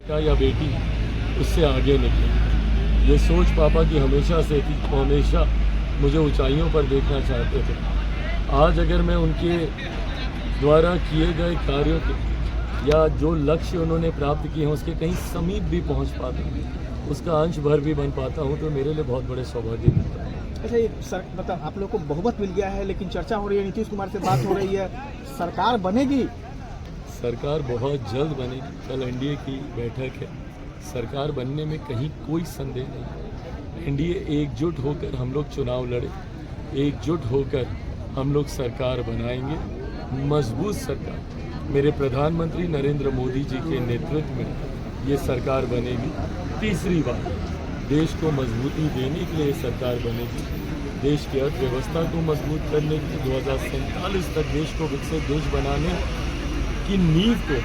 बेटा या बेटी उससे आगे निकले। ये सोच पापा की हमेशा से थी, वो हमेशा मुझे ऊंचाइयों पर देखना चाहते थे। आज अगर मैं उनके द्वारा किए गए कार्यों के या जो लक्ष्य उन्होंने प्राप्त किए हैं उसके कहीं समीप भी पहुंच पाता हूँ, उसका अंश भर भी बन पाता हूँ, तो मेरे लिए बहुत बड़े सौभाग्य की बात है। अच्छा, ये मतलब आप लोग को बहुमत मिल गया है, लेकिन चर्चा हो रही है, नीतीश कुमार से बात हो रही है, सरकार बनेगी? सरकार बहुत जल्द बनेगी। कल एनडीए की बैठक है, सरकार बनने में कहीं कोई संदेह नहीं। एनडीए एकजुट होकर हम लोग चुनाव लड़े, एकजुट होकर हम लोग सरकार बनाएंगे, मजबूत सरकार। मेरे प्रधानमंत्री नरेंद्र मोदी जी के नेतृत्व में ये सरकार बनेगी। तीसरी बार देश को मजबूती देने के लिए सरकार बनेगी, देश की अर्थव्यवस्था को मजबूत करने के लिए 2047 तक देश को विकसित देश बनाने की नींव को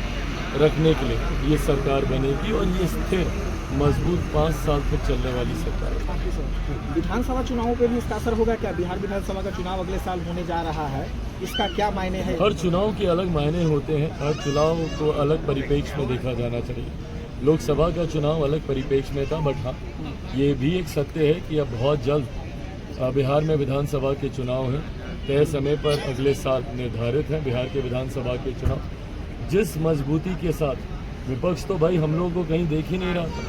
रखने के लिए ये सरकार बनेगी और ये स्थिर मजबूत 5 साल तक चलने वाली सरकार है। विधानसभा चुनावों पे भी इसका असर होगा क्या? बिहार विधानसभा का चुनाव अगले साल होने जा रहा है, इसका क्या मायने है? हर चुनाव के अलग मायने होते हैं, हर चुनाव को अलग परिप्रेक्ष्य में देखा जाना चाहिए। लोकसभा का चुनाव अलग परिप्रेक्ष्य में था, बट हाँ ये भी एक सत्य है कि अब बहुत जल्द बिहार में विधानसभा के चुनाव हैं। तय समय पर अगले साल निर्धारित हैं बिहार के विधानसभा के चुनाव। जिस मजबूती के साथ विपक्ष तो भाई हम लोगों को कहीं देख ही नहीं रहा था,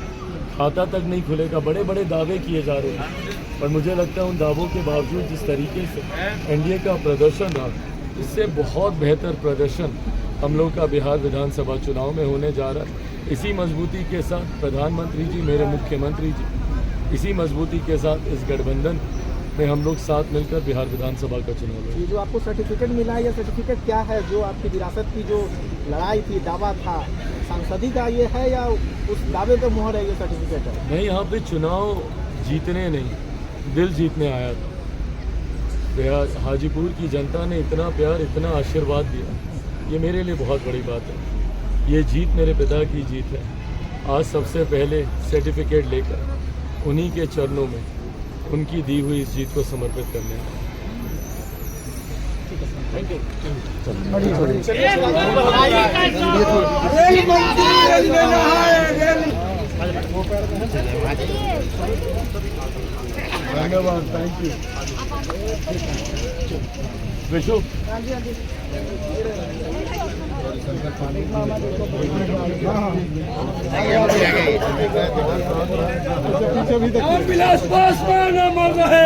खाता तक नहीं खुलेगा, बड़े बड़े दावे किए जा रहे हैं, पर मुझे लगता है उन दावों के बावजूद जिस तरीके से एनडीए का प्रदर्शन रहा, इससे बहुत बेहतर प्रदर्शन हम लोग का बिहार विधानसभा चुनाव में होने जा रहा है। इसी मजबूती के साथ प्रधानमंत्री जी, मेरे मुख्यमंत्री जी, इसी मजबूती के साथ इस गठबंधन में हम लोग साथ मिलकर बिहार विधानसभा का चुनाव लड़ेंगे। ये जो आपको सर्टिफिकेट मिला है, ये सर्टिफिकेट क्या है? जो आपकी विरासत की जो लड़ाई थी, दावा था, सांसदी का ये है या उस दावे पे मोहर है ये सर्टिफिकेट है? मैं यहाँ पे चुनाव जीतने नहीं, दिल जीतने आया था। बिहार हाजीपुर की जनता ने इतना प्यार, इतना आशीर्वाद दिया, ये मेरे लिए बहुत बड़ी बात है। ये जीत मेरे पिता की जीत है। आज सबसे पहले सर्टिफिकेट लेकर उन्हीं के चरणों में उनकी दी हुई इस जीत को समर्पित करने हैं। Thank you. धन्यवाद, थैंक यू। विशु पीछे भी देखिए। विलास पासवान अमर रहे।